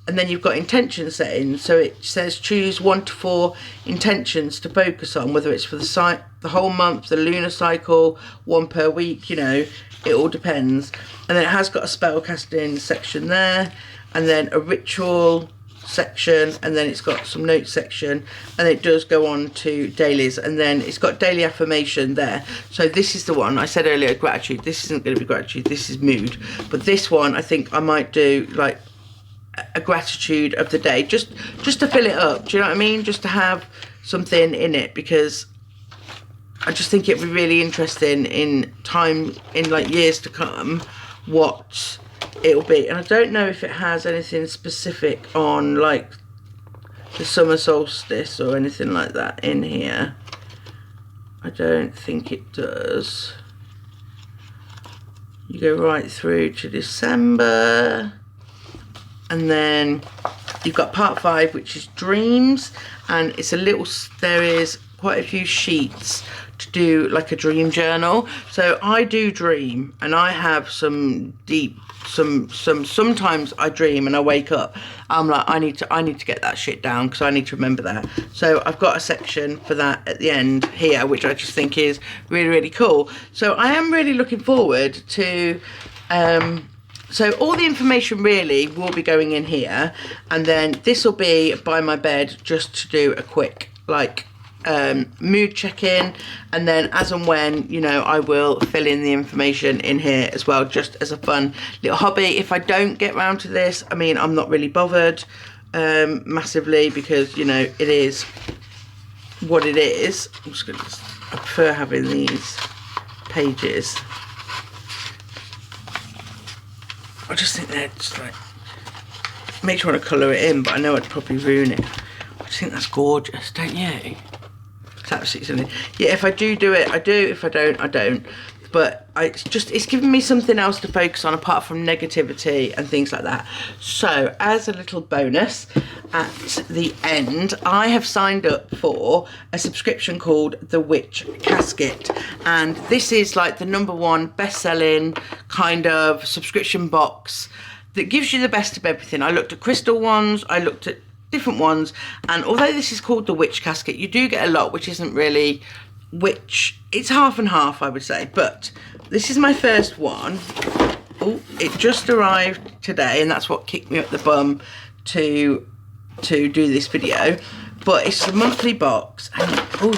And then you've got intention settings, so it says choose 1 to 4 intentions to focus on, whether it's for the whole month, the lunar cycle, 1 per week, you know, it all depends. And then it has got a spell casting section there, and then a ritual section, and then it's got some notes section, and it does go on to dailies, and then it's got daily affirmation there. So this is the one I said earlier, gratitude. This isn't going to be gratitude, this is mood. But this one I think I might do like a gratitude of the day, just to fill it up, do you know what I mean? Just to have something in it, because I just think it'd be really interesting in time, in like years to come, what it'll be. And I don't know if it has anything specific on like the summer solstice or anything like that in here. I don't think it does. You go right through to December. And then you've got part 5, which is dreams, and it's a little, there is quite a few sheets to do like a dream journal. So I do dream, and I have some deep, sometimes I dream and I wake up, I'm like, I need to get that shit down, because I need to remember that. So I've got a section for that at the end here, which I just think is really, really cool. So I am really looking forward to, so all the information really will be going in here, and then this will be by my bed just to do a quick like mood check-in, and then as and when, you know, I will fill in the information in here as well, just as a fun little hobby. If I don't get round to this, I mean, I'm not really bothered massively, because, you know, it is what it is. I'm just gonna, I prefer having these pages. I just think they're just like, makes you want to colour it in, but I know I'd probably ruin it. I just think that's gorgeous, don't you? It's absolutely something. Yeah, if I do it, I do. If I don't, I don't. But it's giving me something else to focus on apart from negativity and things like that. So as a little bonus at the end, I have signed up for a subscription called The Witch Casket, and this is like the #1 best-selling kind of subscription box that gives you the best of everything. I looked at crystal ones, I looked at different ones, and although this is called The Witch Casket, you do get a lot which isn't really witch. It's half and half, I would say, but this is my first one. Oh, it just arrived today, and that's what kicked me up the bum to do this video. But it's a monthly box, and oh,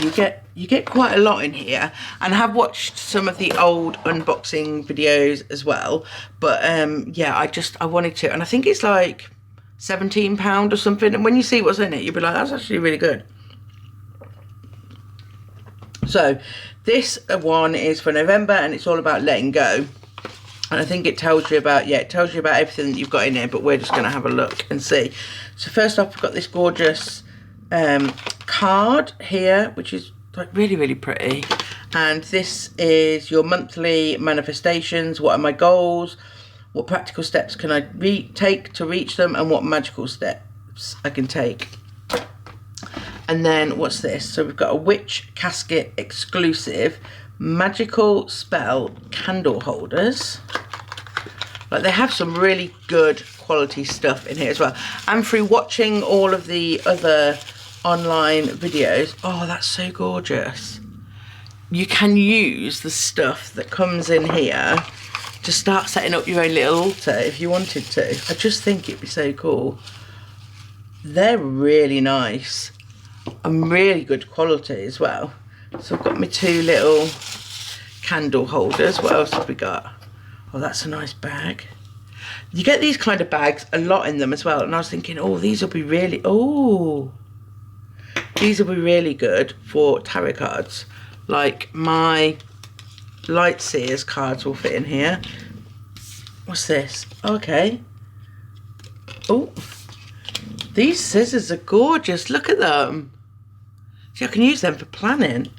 you get quite a lot in here, and I have watched some of the old unboxing videos as well. But yeah, I wanted to, and I think it's like £17 or something, and when you see what's in it, you'll be like, that's actually really good. So this one is for November, and it's all about letting go, and I think it tells you about, yeah, it tells you about everything that you've got in there, but we're just going to have a look and see. So first off, we've got this gorgeous card here, which is like really, really pretty, and this is your monthly manifestations. What are my goals? What practical steps can I take to reach them, and what magical steps I can take. And then what's this? So we've got a Witch Casket exclusive magical spell candle holders. Like, they have some really good quality stuff in here as well. And through watching all of the other online videos, oh, that's so gorgeous. You can use the stuff that comes in here to start setting up your own little altar if you wanted to. I just think it'd be so cool. They're really nice and really good quality as well. So I've got my 2 little candle holders. What else have we got? Oh, that's a nice bag. You get these kind of bags a lot in them as well, and I was thinking, oh, these will be really, oh, these will be really good for tarot cards. Like my Light Seers cards will fit in here. What's this? Okay. Oh, these scissors are gorgeous. Look at them. See, I can use them for planning.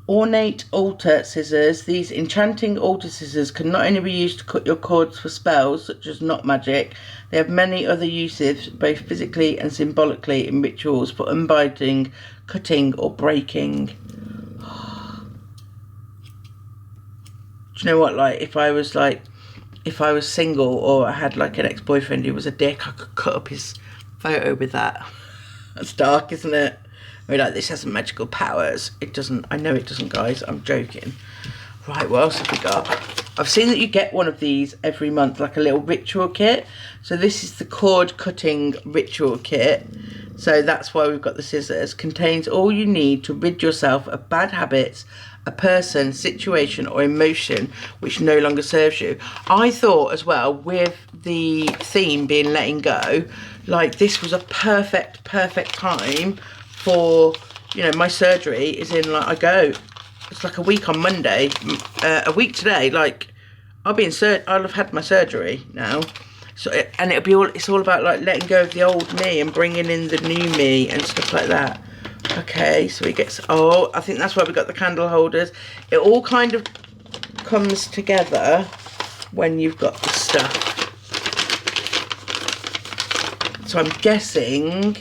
Ornate altar scissors. These enchanting altar scissors can not only be used to cut your cords for spells, such as not magic, they have many other uses, both physically and symbolically, in rituals for unbinding, cutting, or breaking. Do you know what? Like, if I was single, or I had like an ex-boyfriend who was a dick, I could cut up his photo with that. That's dark, isn't it? I mean, like, this has magical powers. It doesn't. I know it doesn't, guys. I'm joking. Right, what else have we got? I've seen that you get one of these every month, like a little ritual kit. So this is the cord cutting ritual kit. So that's why we've got the scissors. Contains all you need to rid yourself of bad habits, a person, situation, or emotion which no longer serves you. I thought as well, with the theme being letting go, like, this was a perfect time for, you know, my surgery is in, like, it's like a week on Monday, a week today. Like, I'll have had my surgery now, so and it'll be all, it's all about like letting go of the old me and bringing in the new me and stuff like that. Okay, so we get, oh, I think that's why we got the candle holders. It all kind of comes together when you've got the stuff. So I'm guessing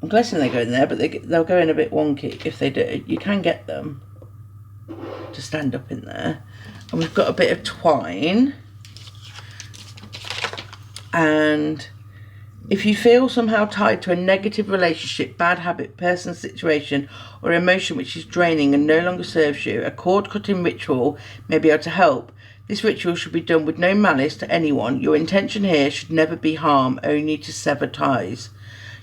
I'm guessing they go in there, but they'll go in a bit wonky if they do. You can get them to stand up in there. And we've got a bit of twine. And if you feel somehow tied to a negative relationship, bad habit, person, situation, or emotion which is draining and no longer serves you, a cord-cutting ritual may be able to help. This ritual should be done with no malice to anyone. Your intention here should never be harm, only to sever ties.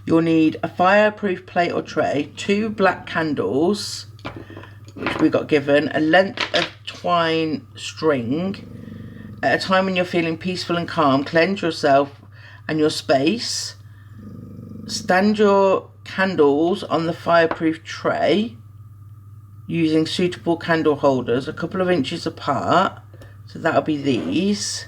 You'll need a fireproof plate or tray, 2 black candles, which we got given, a length of twine string. At a time when you're feeling peaceful and calm, cleanse yourself and your space. Stand your candles on the fireproof tray using suitable candle holders a couple of inches apart. So that'll be these.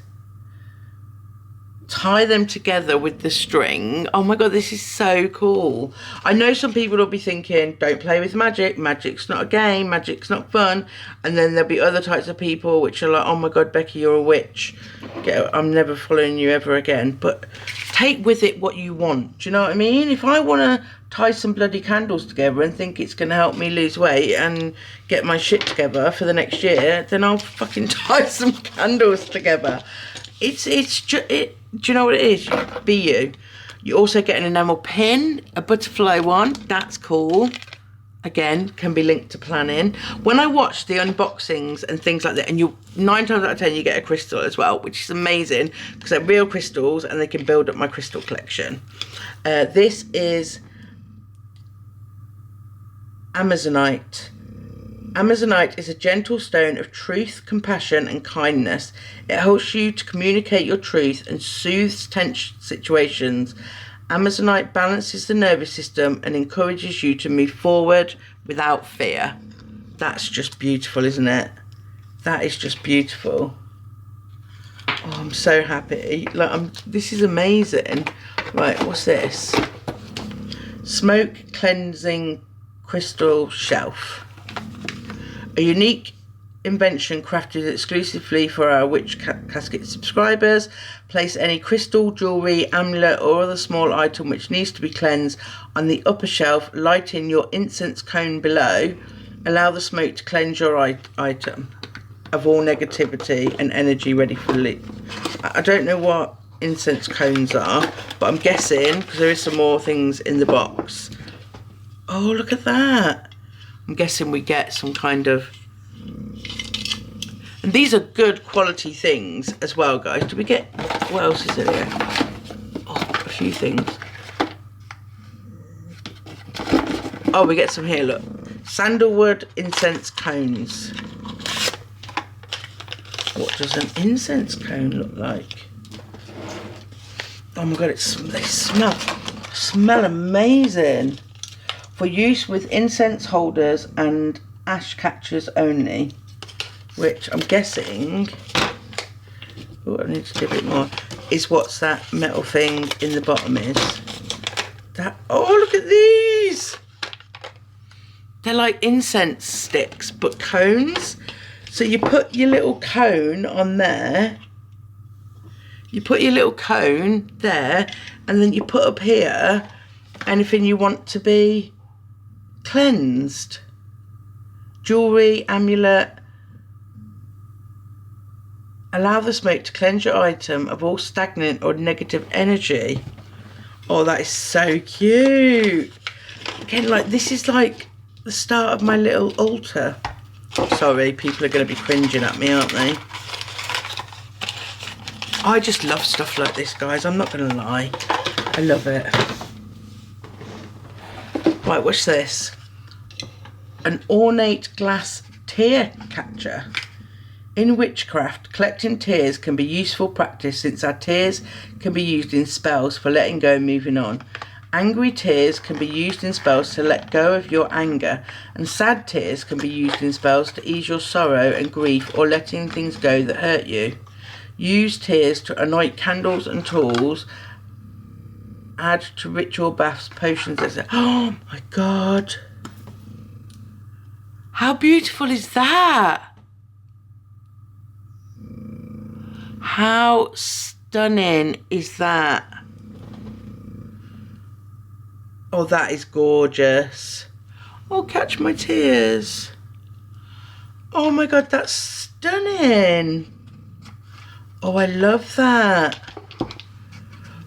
Tie them together with the string. Oh my god, this is so cool. I know some people will be thinking, don't play with magic. Magic's not a game. Magic's not fun. And then there'll be other types of people which are like, oh my god, Becky, you're a witch. I'm never following you ever again. But take with it what you want. Do you know what I mean? If I want to tie some bloody candles together and think it's going to help me lose weight and get my shit together for the next year, then I'll fucking tie some candles together. Do you know what it is? Be you. You also get an enamel pin, a butterfly one. That's cool. Again, can be linked to planning. When I watch the unboxings and things like that, and 9 times out of 10 you get a crystal as well, which is amazing because they're real crystals and they can build up my crystal collection. This is Amazonite. Amazonite is a gentle stone of truth, compassion and kindness. It helps you to communicate your truth and soothes tense situations. Amazonite balances the nervous system and encourages you to move forward without fear. That's just beautiful, isn't it? That is just beautiful. Oh, I'm so happy. This is amazing. Right, what's this? Smoke cleansing crystal shelf. A unique invention crafted exclusively for our Witch Casket subscribers. Place any crystal, jewellery, amulet or other small item which needs to be cleansed on the upper shelf. Lighting your incense cone below. Allow the smoke to cleanse your item of all negativity and energy ready for leak. I don't know what incense cones are, but I'm guessing, because there is some more things in the box. Oh, look at that. I'm guessing we get some kind of... And these are good quality things as well, guys. Do we get... What else is in here? Oh, a few things. Oh, we get some here, look. Sandalwood incense cones. What does an incense cone look like? Oh my god, they smell amazing. For use with incense holders and ash catchers only, which I'm guessing, oh, I need to do a bit more, is what's that metal thing in the bottom is. That, oh, look at these! They're like incense sticks, but cones. So you put your little cone on there, you put your little cone there, and then you put up here anything you want to be cleansed. Jewellery, amulet. Allow the smoke to cleanse your item of all stagnant or negative energy. Oh, that is so cute. Again, like, this is like the start of my little altar. Sorry, people are going to be cringing at me, aren't they? I just love stuff like this, guys. I'm not going to lie. I love it. Right, what's this? An ornate glass tear catcher. In Witchcraft, collecting tears can be useful practice since our tears can be used in spells for letting go and moving on. Angry tears can be used in spells to let go of your anger, and sad tears can be used in spells to ease your sorrow and grief or letting things go that hurt you. Use tears to anoint candles and tools. Add to ritual baths, potions, etc. Oh my god. How beautiful is that? How stunning is that? Oh, that is gorgeous. Oh, catch my tears. Oh my God, that's stunning. Oh, I love that.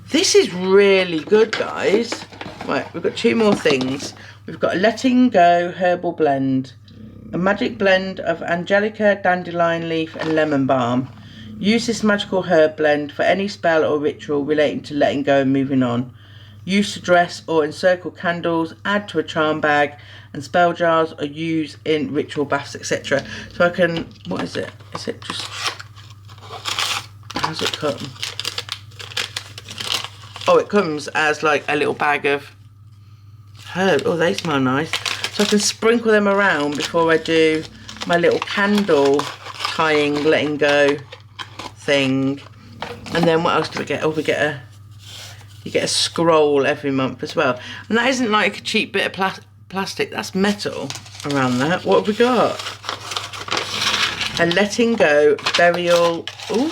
This is really good, guys. Right, we've got 2 more things. We've got a Letting Go herbal blend, a magic blend of angelica, dandelion leaf and lemon balm. Use this magical herb blend for any spell or ritual relating to letting go and moving on. Use to dress or encircle candles, add to a charm bag and spell jars, or use in ritual baths, etc. So I can, what is it? Is it just, how's it come? Oh, it comes as like a little bag of herbs. Oh, they smell nice. So I can sprinkle them around before I do my little candle tying, letting go thing. And then what else do we get? Oh, you get a scroll every month as well. And that isn't like a cheap bit of plastic, that's metal around that. What have we got? A Letting Go burial, ooh.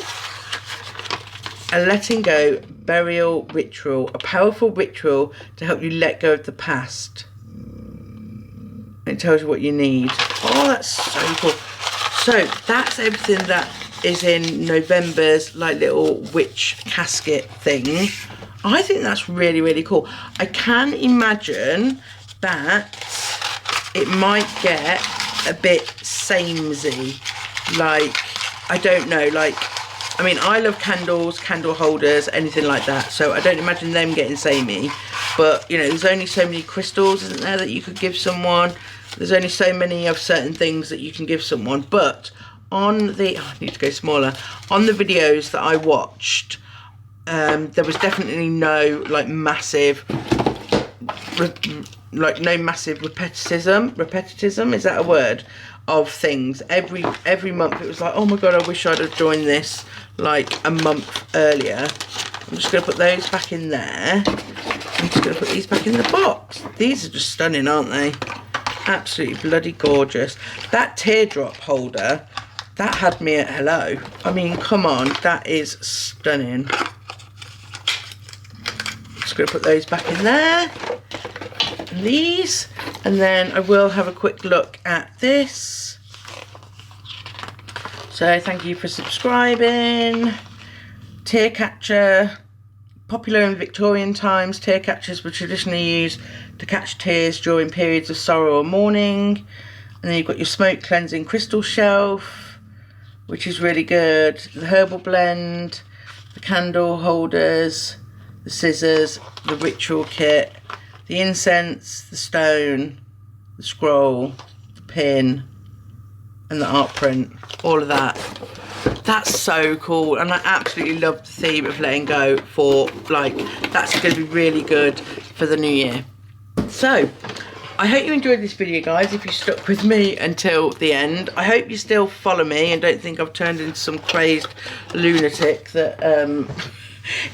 A Letting Go burial ritual, a powerful ritual to help you let go of the past. It tells you what you need. Oh, that's so cool. So that's everything that is in November's like little witch casket thing. I think that's really, really cool. I can imagine that it might get a bit samey. Like, I don't know, like, I mean, I love candles, candle holders, anything like that. So I don't imagine them getting samey. But, you know, there's only so many crystals, isn't there, that you could give someone. There's only so many of certain things that you can give someone. But on the, oh, I need to go smaller. On the videos that I watched, there was definitely no like massive repetitism, is that a word, of things. Every month it was like, oh my God, I wish I'd have joined this like a month earlier. I'm just going to put those back in there. I'm just going to put these back in the box. These are just stunning, aren't they? Absolutely bloody gorgeous. That teardrop holder, that had me at hello. I mean, come on, that is stunning. Just going to put those back in there. And these. And then I will have a quick look at this. So thank you for subscribing. Tear catcher. Popular in Victorian times, tear catchers were traditionally used to catch tears during periods of sorrow or mourning. And then you've got your smoke cleansing crystal shelf, which is really good. The herbal blend, the candle holders, the scissors, the ritual kit, the incense, the stone, the scroll, the pin, and the art print. All of that. That's so cool, and I absolutely love the theme of letting go for, like, that's going to be really good for the new year. So, I hope you enjoyed this video, guys, if you stuck with me until the end. I hope you still follow me and don't think I've turned into some crazed lunatic that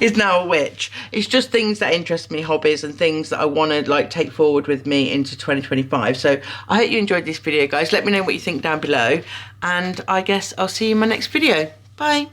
is now a witch. It's just things that interest me, hobbies, and things that I want to like take forward with me into 2025. So I hope you enjoyed this video, guys. Let me know what you think down below, and I guess I'll see you in my next video. Bye.